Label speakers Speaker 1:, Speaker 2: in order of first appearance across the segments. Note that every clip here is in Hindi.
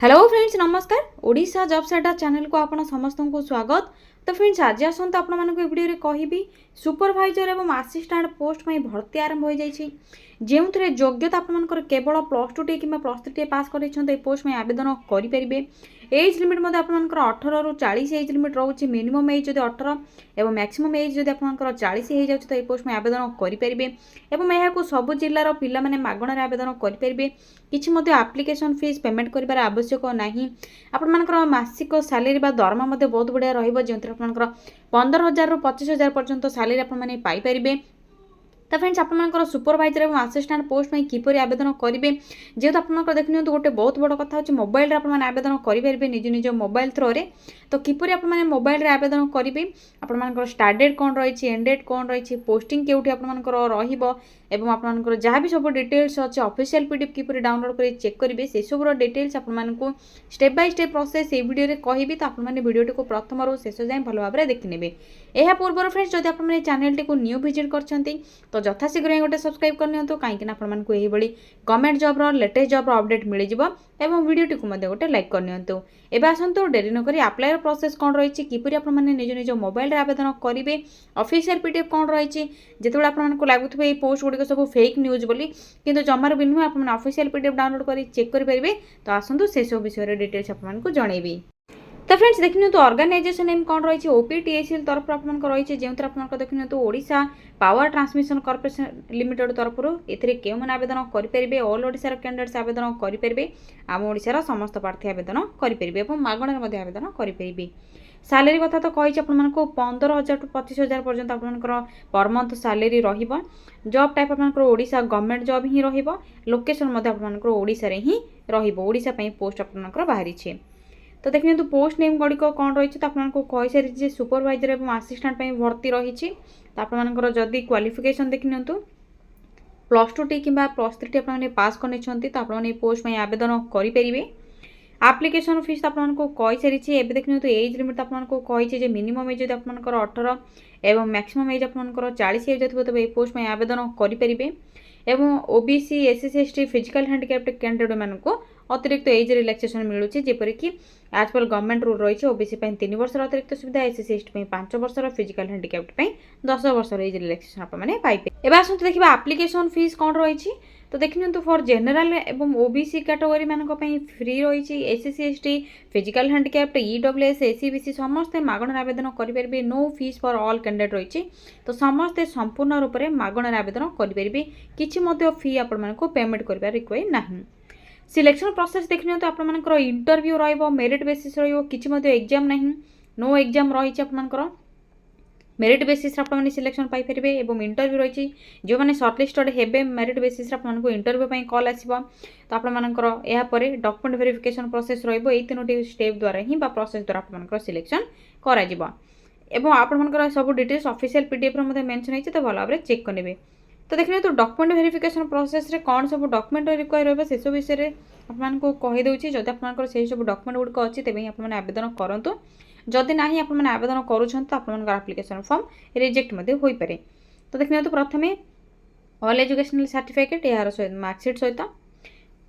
Speaker 1: हेलो फ्रेंड्स नमस्कार ओडिशा जॉब सेंटर चैनल को आपण समस्त को स्वागत। तो फ्रेंड्स आज आसत आपण मानक वीडियो कहबी सुपरवाइजर एवं असिस्टेंट पोस्ट में भर्ती आरंभ हो जाइए जो योग्यता आपर केवल +2 टी कि +3 टी पास कर पोस्ट में आवेदन करेंगे। एज लिमिट आपर 18 ରୁ 40 एज लिमिट रोचे। मिनिमम एज जब 18 और मैक्सिमम एज जब आपर 40 हो जाए तो ये पोस्ट में आवेदन करेंगे। और सबू जिलार पिला माने मागणार आवेदन करेंगे। किसी एप्लिकेशन फीस पेमेंट कर आवश्यक नहीं। आपर मासिक सैलरी दरमा बहुत बढ़िया रही। आपंकर 15,000 ରୁ 25,000 पर्यंत सैलरी आपने पाइपर। तो फ्रेंड्स आपर सुपरवाइजर और असिस्टेंट पोस्ट में किपर आवेदन करेंगे जेहेतु आप देखिए गोटे बहुत बड़ कथा हो मोबाइल आपने आवेदन करेंगे निज निज मोबाइल थ्रो रे। तो किपर आपने मोबाइल आवेदन करेंगे आपर स्टार्ट डेट कौन रही एंड डेट कौन रही पोस्टिंग केउठी आपर एवं आपर जहाँ भी सब डिटेल्स अच्छे ऑफिशियल पीडीएफ किपर डाउनलोड कर चेक करेंगे से सब डिटेल्स आपको स्टेप बाय स्टेप प्रोसेस ये वीडियो कहबी। तो आपने वीडियो को प्रथम रू शेष जाए भल भाव में देखने। यह पूर्व फ्रेंड्स जब आप चैनल टी को न्यू विजिट करते तो यथाशीघ्र गोटे सब्सक्राइब करनी कहीं आपको यही government job latest job update मिल जाए। वीडियो टी को गोटे लाइक करनी। एवं आसतु डेरी नक अप्लाई प्रोसेस कौन रही किपर आपने निज निज मोबाइल आवेदन करेंगे। ऑफिशियल पीडीएफ कौन रही जिते आपको लगुवे ये पोस्ट गुड़िक सब फेक न्यूज बोली किंतु जमार भी नुह आप ऑफिशियल पीडीएफ डाउनलोड कर चेक करेंगे। तो आसतु से सब विषय डिटेल्स आपको जनइबी। तो फ्रेंड्स देखिए तो ऑर्गेनाइजेशन नेम कौन रही ओपीटीएसएल तरफ आपको रही जो आप देखिए तो Odisha power transmission corporation limited तरफ ए मैंने आवेदन करेंगे। ऑल ओडिशार कैंडिडेट्स आवेदन करेंगे। आम ओडिशार समस्त प्रार्थी आवेदन करेंगे और मागणार आवेदन करेंगे। सैलरी कथा तो कही आपको 15,000 ରୁ 25,000 पर्यंत आपंकर पर मंथ सैलरी रहा। जॉब टाइप आपंकर ओडिशा गवर्नमेंट जॉब ही रहा। लोकेशन आपंकर ओडिशा रे ही ओडिशा पोस्ट आपंकर बाहरी। तो देखिए तो पोस्ट नेम गुड़िक कौन रही तो आपको कही सारी सुपरवाइजर और असिस्टेंट भर्ती रही। तो आपर जदि क्वालिफिकेशन देखिए तो +2 टी कि +3 टी आपने पास कर तो आपने पोस्ट में आवेदन करेंगे। एप्लिकेशन फीस आपको कही सारी। एवं देखिए तो एज लिमिट आपको कही मिनिमम एज जब आपंकर 18 और मैक्सिमम एज आपंकर 40 हो जाए तो ये पोस्ट में आवेदन करेंगे। एवं OBC SC ST physical handicapped candidate मानक अतिरिक्त एज रिलैक्सेशन मिलूँ जेपरिक आज पर गवर्नमेंट रूल रही ओबीसी 3 वर्ष अतिरिक्त सुविधा एससी एसटी 5 वर्ष फिजिकल हैंडिकैप्ड 10 वर्ष एज रिलैक्सेशन आपने पाइबे। एवं आसतु देखा एप्लिकेशन फीस कौन रही तो देखिए तो फॉर जनरल एवं ओबीसी कैटेगरी मानक फ्री रही। SC ST physical handicapped EWS SCBC समस्ते मागणार आवेदन करेंगे। No fees for all candidate रही। तो समस्ते संपूर्ण रूप से मागणार आवेदन करेंगे। किसी फी आपको पेमेंट कर रिक्वायर ना। सिलेक्शन प्रोसेस देखिए तो आपर इंटरव्यू रेरिट बेसिस किसी एग्जाम ना। नो एग्जाम रही आपर मेरिट बेसिस आपने सिलेक्शन पाइपर। और इंटरव्यू रही जो मैंने सर्टलिस्टेड हेबे मेरिट बेसिस आपको इंटरव्यू कॉल आसो। तो आपर यापर डॉक्यूमेंट वेरिफिकेशन प्रोसेस रही 3टी स्टेप द्वारा ही प्रोसेस द्वारा आप सिलेक्शन कर आपर सब डिटेल्स ऑफिशियल पीडीएफ मेंशन होती तो भल भाव में चेक करेंगे। तो देखिए तो डॉक्यूमेंट वेरिफिकेशन प्रोसेस रे कौन सब डॉक्यूमेंट रिक्वायर रहा से सब विषय आपको कहीदे। जब आप सब डॉक्यूमेंट गुड़िक अच्छी तेज आपने आवेदन करूँ। जदि ना आपने आवेदन कर एप्लिकेशन फॉर्म रिजेक्ट हो पारे। तो देखिए तो प्रथम ऑल एजुकेशनल सर्टिफिकेट यार मार्कशीट सहित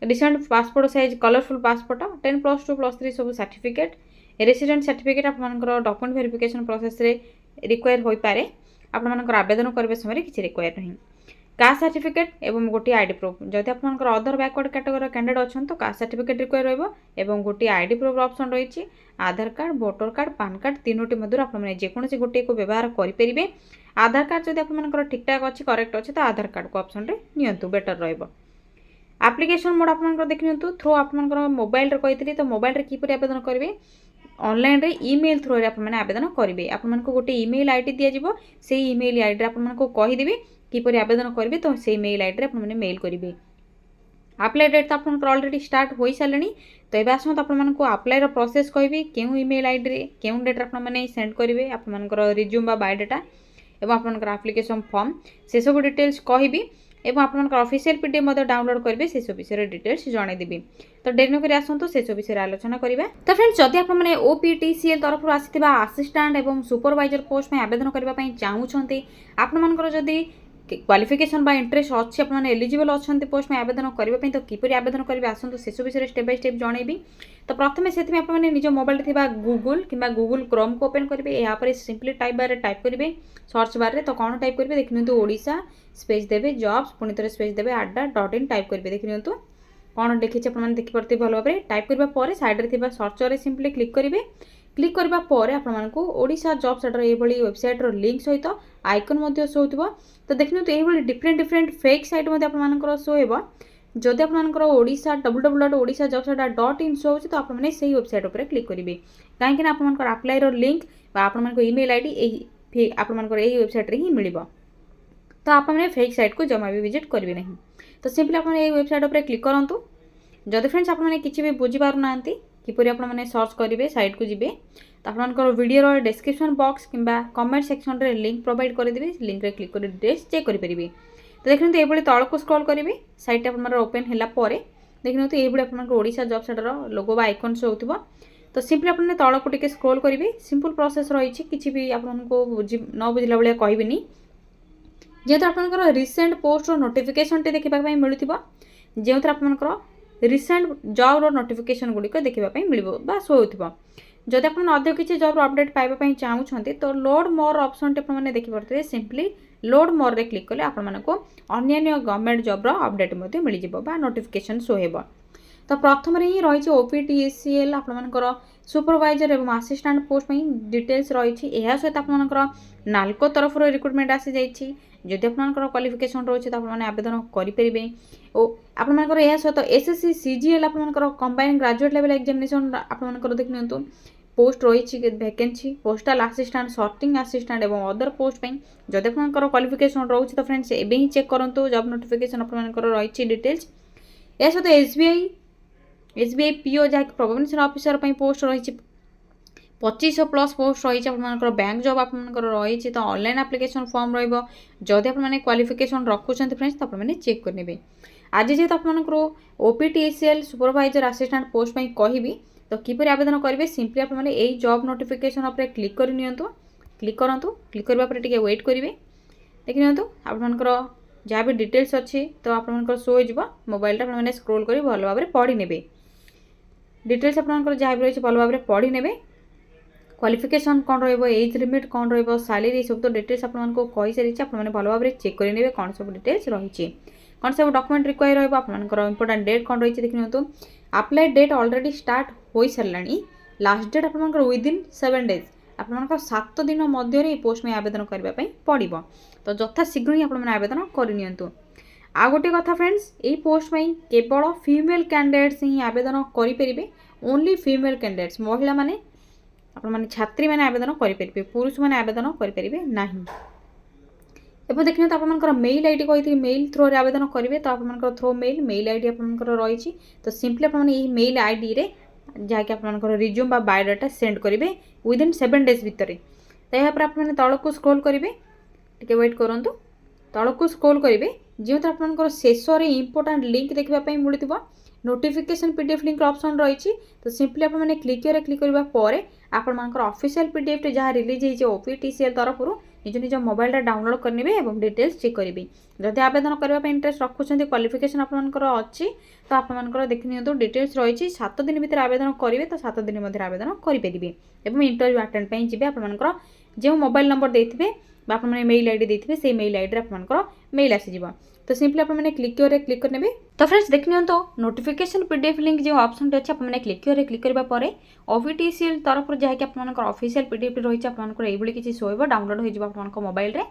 Speaker 1: recent passport size colourful passport 10 +2 +3 सब सर्टिफिकेट रेसिडेंट सर्टिफिकेट आपंकर डॉक्यूमेंट वेरिफिकेशन प्रोसेस रे रिक्वायर हो पारे। आपंकर आवेदन करने समय किसी रिक्वायर नहीं। कास्ट सर्टिफिकेट एवं गोटे आईडी प्रूफ जदि आपंकर अदर बैकवर्ड कैटेगरी कैंडिडेट अच्छा तो कास्ट सर्टिफिकेट रिक्वायर रही। गोटे आईडी प्रूफ ऑप्शन रही Aadhaar card voter card PAN card 3टी मध्य आपने जेकोसी गोटे को व्यवहार करेंगे। आधार कार्ड जब आपंकर ठीक ठाक अच्छी करेक्ट अच्छे तो आधार कार्ड को ऑप्शन रे नियंतु बेटर रहिबो। एप्लिकेशन मोड आपंकर देखिए थ्रू आपंकर मोबाइल रे कही तो मोबाइल रे किपरि आवेदन करेंगे। ऑनलाइन रे ईमेल थ्रू रे आपने आवेदन करेंगे। आपको गोटे ईमेल आईडी दिज्व से ईमेल आईडी आपको कहीदेवी किपर आवेदन करेंगे। तो से मेल आईडी आपने मेल करेंगे। अप्लाई डेट तो आप ऑलरेडी स्टार्ट हो सारे। तो ये आसत आपको अप्लाई प्रोसेस कहबी क्यों ईमेल आईडी रे क्यों डेट आपने सेंड करेंगे आपंकर रिज्यूम बायोडाटा और आपंकर एप्लिकेशन फॉर्म से सब डिटेल्स कहबी। एवं आपंकर ऑफिशियल पीडीएफ डाउनलोड करेंगे से सब विषय डिटेल्स जनईदेवी। तो डेरी नक आसतु से सब विषय आलोचना करवा। तो फ्रेंड्स जदि आपने ओपीटीसीएल तरफ आसी असिस्टेंट और सुपरवाइजर पोस्ट में आवेदन करने चाहूँगी आपंकर जदि क्वालिफिकेशन बा इंटरेस्ट अच्छी आप एलिजिबल अच्छा पोस्ट में आवेदन करने तो किपर आवेदन करेंगे आसतु से सब विषय स्टेप बाय स्टेप जनइबी। तो प्रथम से आपने निज मोबाइल गूगल कि गूगल क्रोम को ओपन करेंगे यहाँ सिंपली टाइप बार टाइप करेंगे सर्च बार में तो कौन टाइप करेंगे देखिए ओडिशा स्पेस देवे जॉब्स पुणी थे स्पेस देवे @.in टाइप करेंगे देखिए कौन देखिए आपने देखिपे भल भाव में टाइप करने सैड्रे सर्चर सिंपली क्लिक करेंगे क्लिक करने पर आपको ओडिशा जॉब सेटर ये वेबसाइट लिंक सहित आइकन शो हो तो देखिए ये डिफरेंट फेक सैट आपर शो हो जदि आपर ओडिशा www.odishaJobSetter.in शो हो तो आपने से वेबसाइट पर क्लिक करेंगे कहीं आप आप्लाई लिंक आप ईमेल आईडी आपर यही वेबसाइट ही मिल तो आपने फेक सैट को जमा भी विजिट करेंगे नहीं। तो सिंपली आपने वेबसाइट पर क्लिक करूँ जदि फ्रेंड्स आपने किसी भी बुझीपार ना किपर आपने सर्च करेंगे सैट को जी तो आपंकर वीडियो डिस्क्रिप्शन बॉक्स कि कमेंट सेक्शन रे लिंक प्रोवाइड करदेवी लिंक रे क्लिक कर डिटेल्स चेक करेंगे। तो देखते ये तौक स्क्रॉल करेंगे सैट आप ओपन है देखते ये आप ओडिशा जॉब सेटर लोगो बा आइकन शो हो तो सिंपली आपने तौक टिके स्क्रॉल करेंगे सिंपल प्रोसेस रही किसी भी आपको न बुझला भाया कहबी जेहेतु आपंकर रिसेंट पोस्ट नोटिफिकेशन टे देखा मिलूँ जो आपंकर रिसेंट जॉब नोटिफिकेशन गुड़िक देखापी मिल शो हो जदि आप अधिक किसी जॉब अपडेट पाइबापी चाहूँगी तो लोड मोर ऑप्शन टे आपने देखिपे सिंपली लोड मोर रे क्लिक कले आपको अन्य गवर्नमेंट जॉब अपडेट मिल जाए नोटिफिकेशन शो हो। तो प्रथम ही रही OPTCL आपर सुपरवाइजर और असिस्टेंट पोस्ट डिटेल्स रही यह सहित आपर नाल्को तरफ रिक्रुटमेंट आसी जाइए जदि आपर क्वालिफिकेशन रही तो आपने आवेदन करेंगे और आपर यह सहित SSC CGL आपर कंबाइन ग्रेजुएट लेवल एग्जामिनेशन आपर देखिए पोस्ट रही vacancy postal assistant sorting assistant और अदर पोस्ट जदि आपर क्वालिफिकेशन रोचे तो फ्रेंड्स एवं ही चेक करूँ जॉब नोटिफिकेशन आपर रही डिटेल्स यह सहित SBI PO जहाँ प्रोबेशनर ऑफिसर पोस्ट रही 2500+ पोस्ट रही है बैंक जॉब आपर रही तो ऑनलाइन एप्लिकेशन फॉर्म रही आपने क्वालिफिकेशन रखुच्च फ्रेंड्स तो आपने चेक करेंगे। आज जेहतु आपको OPTCL सुपरवाइजर असिस्टेंट पोस्ट कहि तो किपर आवेदन करेंगे सिंपली आपने यही जॉब नोटिफिकेशन उपर क्लिक कर क्लिक करूँ क्लिक करने वेट करेंगे देखिए आपर जहाँ भी डिटेल्स अच्छी तो आपर शो हो मोबाइल आपने स्क्रोल कर भल भाव में पढ़ी ने डिटेल्स आपर जहाँ भी रही भल भाव में पढ़ी ने क्वालिफिकेशन कौन एज लिमिट कौन रैलरी सब तो डिटेल्स आपको कही सारी आपने भल भाव में चेक करेंगे कौन सब डिटेल्स रही कौन सब डॉक्यूमेंट रिक्वायर रहा इंपोर्टेंट डेट कौन रही देखिए अप्लाई डेट ऑलरेडी स्टार्ट हो सारा लास्ट डेट आपर विदिन 7 डेज आपर 7 दिन मध्य पोस्ट में आवेदन करने पड़ो तो यथा शीघ्र ही आपने आवेदन करनी। आ गोटे कथा फ्रेंड्स ये पोस्ट में केवल फीमेल कैंडिडेट्स ही आवेदन करेंगे ओनली फीमेल कैंडिडेट्स महिला माने आपने छात्री मैंने आवेदन करेंगे पुरुष मैंने आवेदन करेंगे ना। एवं देखिए तो आपर मेल आईडी कही मेल थ्रो आवेदन करेंगे तो आप थ्रो मेल आईडी आपर रही तो सिंपली आपने यही मेल आईडी रे जहाँकि आपर रिज्यूम बा बायोडाटा सेंड करेंगे विदिन 7 डेज भितर तो यहाँ आपने तौक स्क्रॉल करेंगे टे वेट करूँ तौक स्क्रॉल करेंगे जो आपर शेष इंपोर्टेंट लिंक देखापी मिलूँ नोटिफिकेशन PDF लिंक ऑप्शन रही तो सिंपली आपने क्लिक करने पर आपर ऑफिशियल PDF जहाँ रिलीज होती OPTCL तरफ निज निज मोबाइल डाउनलोड करेंगे और डिटेल्स चेक करेंगे जदि आवेदन करने इंटरेस्ट रखुच्च क्वालिफिकेशन आपर अच्छी तो आपर देखिए डिटेल्स रही 7 दिन भर आवेदन करेंगे तो 7 दिन मध्य आवेदन करेंगे और इंटरव्यू अटेंड जी आपर जो मोबाइल नंबर देते आपने मेल आईडी देते से मेल आईडी आपर मेल आसीज तो सिंपली आपने क्लिक करने तो फ्रेंड्स देखिए तो नोटिफिकेशन PDF लिंक जो ऑप्शन अच्छे आपने क्लिक करने पर OPTCL तरफ जहाँकि आप ऑफिशियल PDF रही है किसी शो हो डाउनलोड हो मोबाइल रे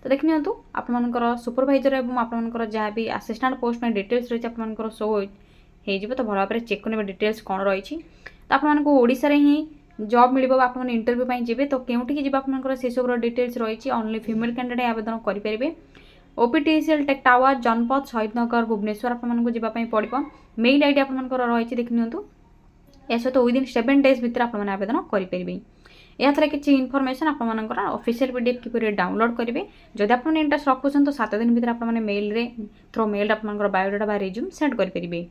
Speaker 1: तो देखिए आपर सुपरवाइजर और आपर जहाँ भी असिस्टेंट पोस्ट में डिटेल्स रही है शो हो तो भल भाव में चेक करेंगे डिटेल्स कौन रही तो आपको ओडिशा रे ही जॉब मिल आपने इंटरव्यू जी तो कौटी जी आपर से सब डिटेल्स रही ओनली फीमेल कैंडिडेट आवेदन करेंगे OPTCL टेक टावर जनपद शहीदनगर भुवनेश्वर आपको जावाई पड़ो मेल आईडी आपर रही देखिए यह सहित विदिन 7 डेज भर आपने आवेदन करेंगे या किसी इनफॉरमेशन आपर ऑफिशियल PDF किपर डाउनलोड करेंगे जब आपने इंटरेस्ट रखुच्च तो 7 दिन भर आपने मेल रे थ्रो मेल आपर बायोडाटा रिज्यूम सेंड करेंगे।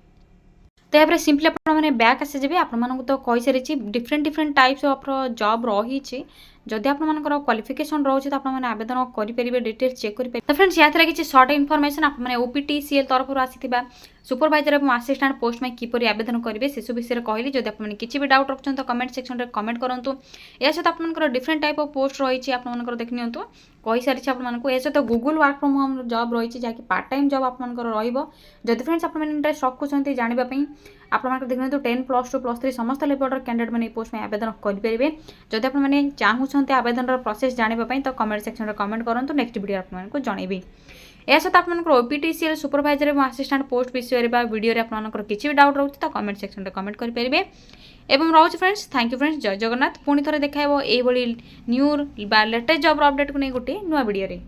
Speaker 1: तो यहाँ सिंपली आपने बैक आसीजे आपको तो कही सारी डिफरेंट टाइप्स ऑफ जॉब रही जदि आपंकर क्वालिफिकेशन रोचे तो आपने आवेदन करेंगे डिटेल्स चेक करेंगे। तो फ्रेंड्स यहाँ किसी सर्ट इनफॉरमेशन आपने ओपीटीसीएल तरफ आसी सुपरवाइजर और असिस्टेंट पोस्ट में किपरि आवेदन करेंगे से सब विषय कहली। जब आपने किसी भी डाउट रखते तो कमेंट सेक्शन में कमेंट करूँ। या सहित आपंकर डिफरेंट टाइप ऑफ पोस्ट रही आपंकर देख नि कही सारी आपको। या सहित Google work from home job रही जहाँकि पार्ट टाइम जॉब आपंकर रही। फ्रेंड्स आपने इंटरेस्ट रखुंट जानापी आपको देखते 10 +2 +3 समस्त लेवल कैंडिडेट मैंने पोस्ट में आवेदन करेंगे। जब आपने चाहूँच आवेदन प्रोसेस जानापी तो कमेंट सेक्शन में कमेंट करूँ। नेक्स्ट वीडियो आपको जनइबी। या सहित आपंकर ओपीटीसीएल सुपरवाइजर और असिस्टेंट पोस्ट विषय वीडियो आपंकर किसी भी डाउट रोचे तो कमेंट सेक्शन में कमेंट करेंगे। एवं रोज फ्रेंड्स थैंक यू फ्रेंड्स जय जगन्नाथ। पुणी थे देखा ये न्यू लेटेस्ट जॉब अपडेट को नहीं गोटे नुआ वीडियो।